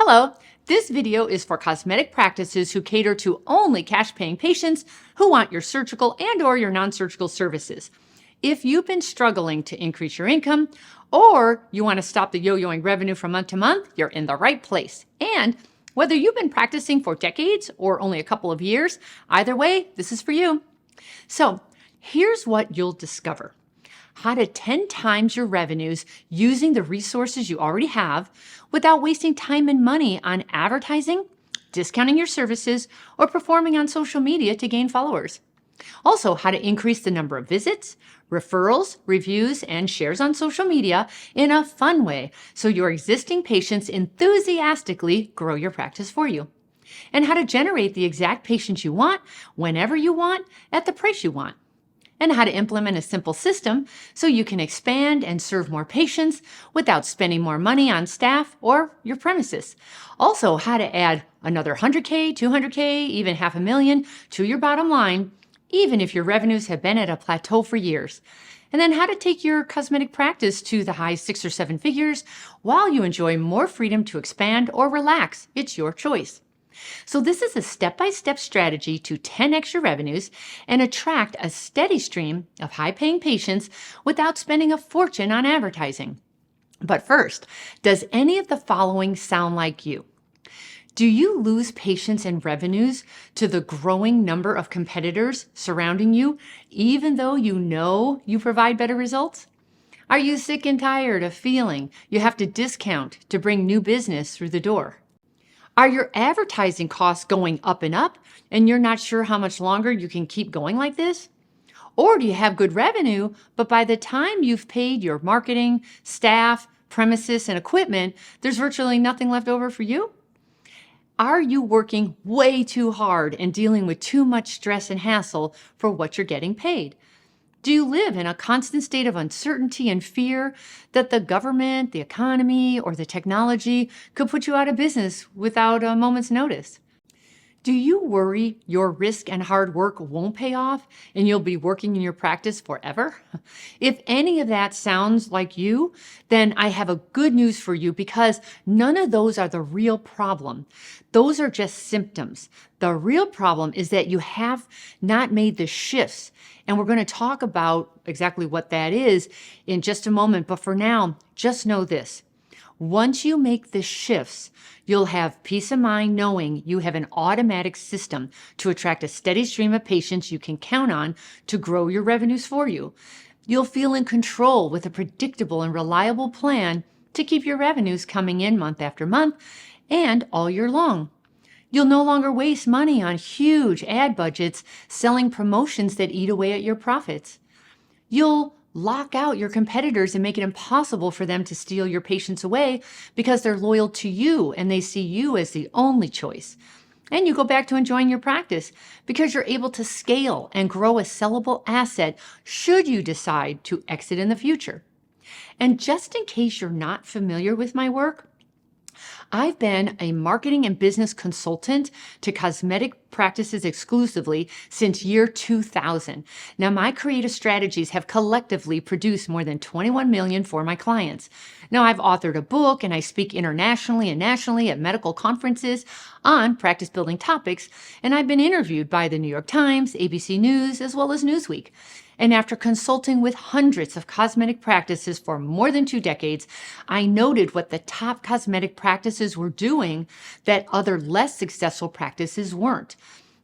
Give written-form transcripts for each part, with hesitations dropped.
Hello, this video is for cosmetic practices who cater to only cash-paying patients who want your surgical and/or your non-surgical services. If you've been struggling to increase your income or you want to stop the yo-yoing revenue from month to month, you're in the right place. And whether you've been practicing for decades or only a couple of years, either way, this is for you. So here's what you'll discover. How to 10 times your revenues using the resources you already have without wasting time and money on advertising, discounting your services, or performing on social media to gain followers. Also, how to increase the number of visits, referrals, reviews, and shares on social media in a fun way so your existing patients enthusiastically grow your practice for you. And how to generate the exact patients you want, whenever you want, at the price you want. And how to implement a simple system so you can expand and serve more patients without spending more money on staff or your premises. Also, how to add another 100K, 200K, even $500,000 to your bottom line, even if your revenues have been at a plateau for years. And then how to take your cosmetic practice to the high 6 or 7 figures while you enjoy more freedom to expand or relax. It's your choice. So this is a step-by-step strategy to 10x your revenues and attract a steady stream of high-paying patients without spending a fortune on advertising. But first, does any of the following sound like you? Do you lose patients and revenues to the growing number of competitors surrounding you, even though you know you provide better results? Are you sick and tired of feeling you have to discount to bring new business through the door? Are your advertising costs going up and you're not sure how much longer you can keep going like this? Or do you have good revenue, but by the time you've paid your marketing, staff, premises, and equipment, there's virtually nothing left over for you? Are you working way too hard and dealing with too much stress and hassle for what you're getting paid? Do you live in a constant state of uncertainty and fear that the government, the economy, or the technology could put you out of business without a moment's notice? Do you worry your risk and hard work won't pay off and you'll be working in your practice forever? If any of that sounds like you, then I have a good news for you because none of those are the real problem. Those are just symptoms. The real problem is that you have not made the shifts. And we're going to talk about exactly what that is in just a moment. But for now, just know this. Once you make the shifts, you'll have peace of mind knowing you have an automatic system to attract a steady stream of patients you can count on to grow your revenues for you. You'll feel in control with a predictable and reliable plan to keep your revenues coming in month after month and all year long. You'll no longer waste money on huge ad budgets selling promotions that eat away at your profits. You'll lock out your competitors and make it impossible for them to steal your patients away because they're loyal to you and they see you as the only choice. And you go back to enjoying your practice because you're able to scale and grow a sellable asset should you decide to exit in the future. And just in case you're not familiar with my work, I've been a marketing and business consultant to cosmetic practices exclusively since year 2000. Now, my creative strategies have collectively produced more than 21 million for my clients. Now, I've authored a book and I speak internationally and nationally at medical conferences on practice building topics, and I've been interviewed by the New York Times, ABC News, as well as Newsweek. And after consulting with hundreds of cosmetic practices for more than 2 decades, I noted what the top cosmetic practices were doing that other less successful practices weren't.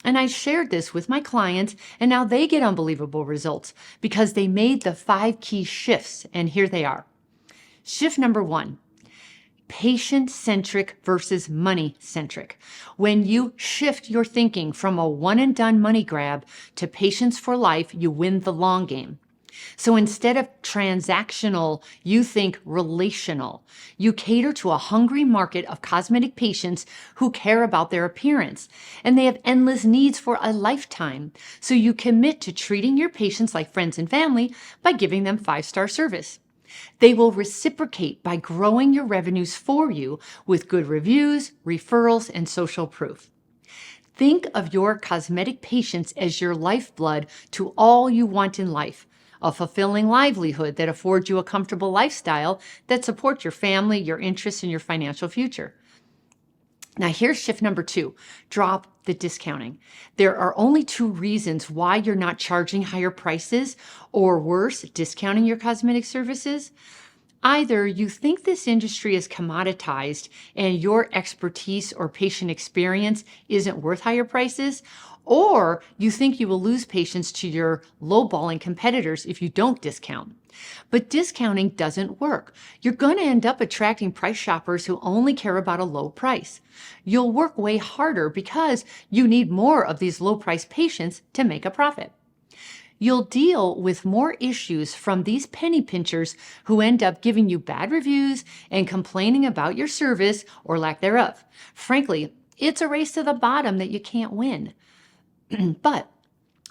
And I shared this with my clients, and now they get unbelievable results because they made the 5 key shifts, and here they are. Shift number 1. Patient-centric versus money-centric. When you shift your thinking from a one-and-done money grab to patients for life, you win the long game. So instead of transactional, you think relational. You cater to a hungry market of cosmetic patients who care about their appearance, and they have endless needs for a lifetime. So you commit to treating your patients like friends and family by giving them 5-star service. They will reciprocate by growing your revenues for you with good reviews, referrals, and social proof. Think of your cosmetic patients as your lifeblood to all you want in life. A fulfilling livelihood that affords you a comfortable lifestyle that supports your family, your interests, and your financial future. Now, here's shift number 2. Drop the discounting. There are only 2 reasons why you're not charging higher prices, or worse, discounting your cosmetic services. Either you think this industry is commoditized and your expertise or patient experience isn't worth higher prices, or you think you will lose patients to your lowballing competitors if you don't discount. But discounting doesn't work. You're going to end up attracting price shoppers who only care about a low price. You'll work way harder because you need more of these low price patients to make a profit. You'll deal with more issues from these penny pinchers who end up giving you bad reviews and complaining about your service or lack thereof. Frankly, it's a race to the bottom that you can't win. But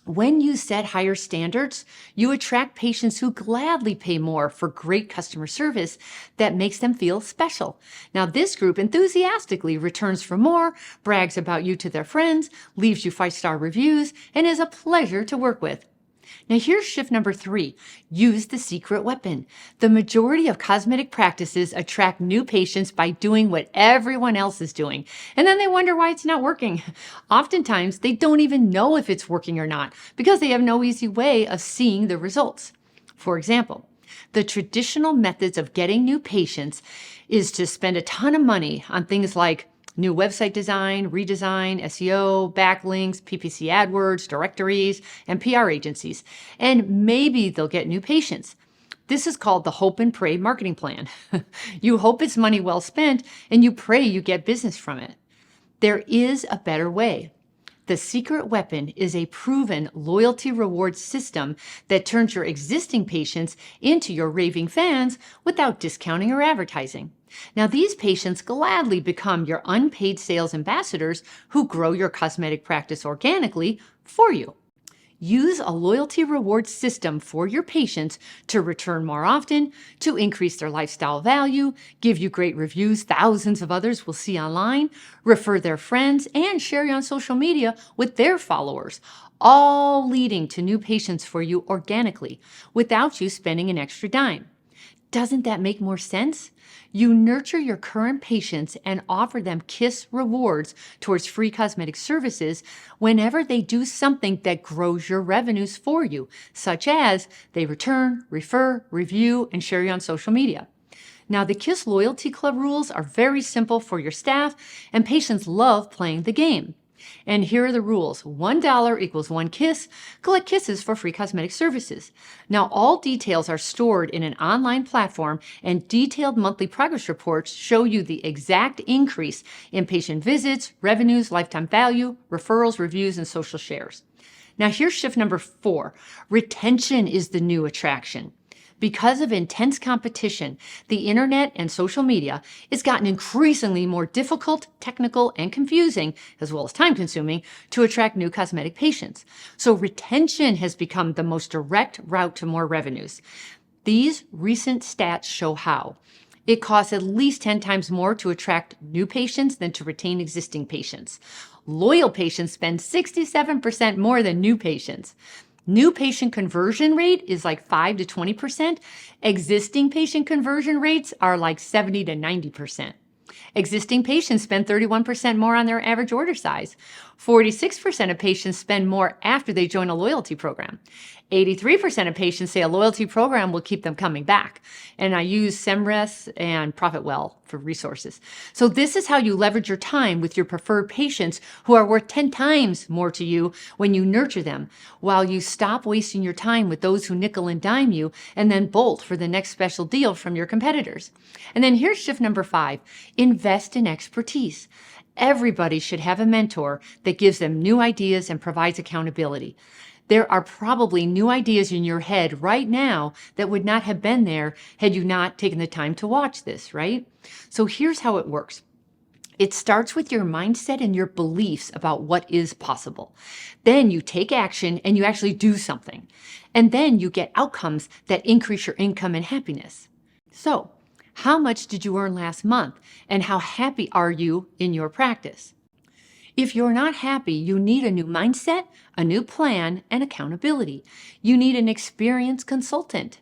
when you set higher standards, you attract patients who gladly pay more for great customer service that makes them feel special. Now, this group enthusiastically returns for more, brags about you to their friends, leaves you 5-star reviews, and is a pleasure to work with. Now, here's shift number 3. Use the secret weapon. The majority of cosmetic practices attract new patients by doing what everyone else is doing, and then they wonder why it's not working. Oftentimes, they don't even know if it's working or not because they have no easy way of seeing the results. For example, the traditional methods of getting new patients is to spend a ton of money on things like new website design, redesign, SEO, backlinks, PPC AdWords, directories, and PR agencies. And maybe they'll get new patients. This is called the hope and pray marketing plan. You hope it's money well spent, and you pray you get business from it. There is a better way. The secret weapon is a proven loyalty reward system that turns your existing patients into your raving fans without discounting or advertising. Now, these patients gladly become your unpaid sales ambassadors who grow your cosmetic practice organically for you. Use a loyalty reward system for your patients to return more often, to increase their lifestyle value, give you great reviews thousands of others will see online, refer their friends, and share you on social media with their followers, all leading to new patients for you organically without you spending an extra dime. Doesn't that make more sense? You nurture your current patients and offer them KISS rewards towards free cosmetic services whenever they do something that grows your revenues for you, such as they return, refer, review, and share you on social media. Now, the KISS Loyalty Club rules are very simple for your staff, and patients love playing the game. And here are the rules. $1 equals 1 kiss. Collect kisses for free cosmetic services. Now, all details are stored in an online platform, and detailed monthly progress reports show you the exact increase in patient visits, revenues, lifetime value, referrals, reviews, and social shares. Now, here's shift number 4. Retention is the new attraction. Because of intense competition, the internet and social media has gotten increasingly more difficult, technical, and confusing, as well as time-consuming, to attract new cosmetic patients. So retention has become the most direct route to more revenues. These recent stats show how. It costs at least 10 times more to attract new patients than to retain existing patients. Loyal patients spend 67% more than new patients. New patient conversion rate is like 5 to 20%. Existing patient conversion rates are like 70 to 90%. Existing patients spend 31% more on their average order size. 46% of patients spend more after they join a loyalty program. 83% of patients say a loyalty program will keep them coming back. And I use Semres and ProfitWell for resources. So this is how you leverage your time with your preferred patients who are worth 10 times more to you when you nurture them, while you stop wasting your time with those who nickel and dime you and then bolt for the next special deal from your competitors. And then here's shift number 5. Invest in expertise. Everybody should have a mentor that gives them new ideas and provides accountability. There are probably new ideas in your head right now that would not have been there had you not taken the time to watch this, right? So here's how it works. It starts with your mindset and your beliefs about what is possible. Then you take action and you actually do something. And then you get outcomes that increase your income and happiness. So, how much did you earn last month? And how happy are you in your practice? If you're not happy, you need a new mindset, a new plan, and accountability. You need an experienced consultant.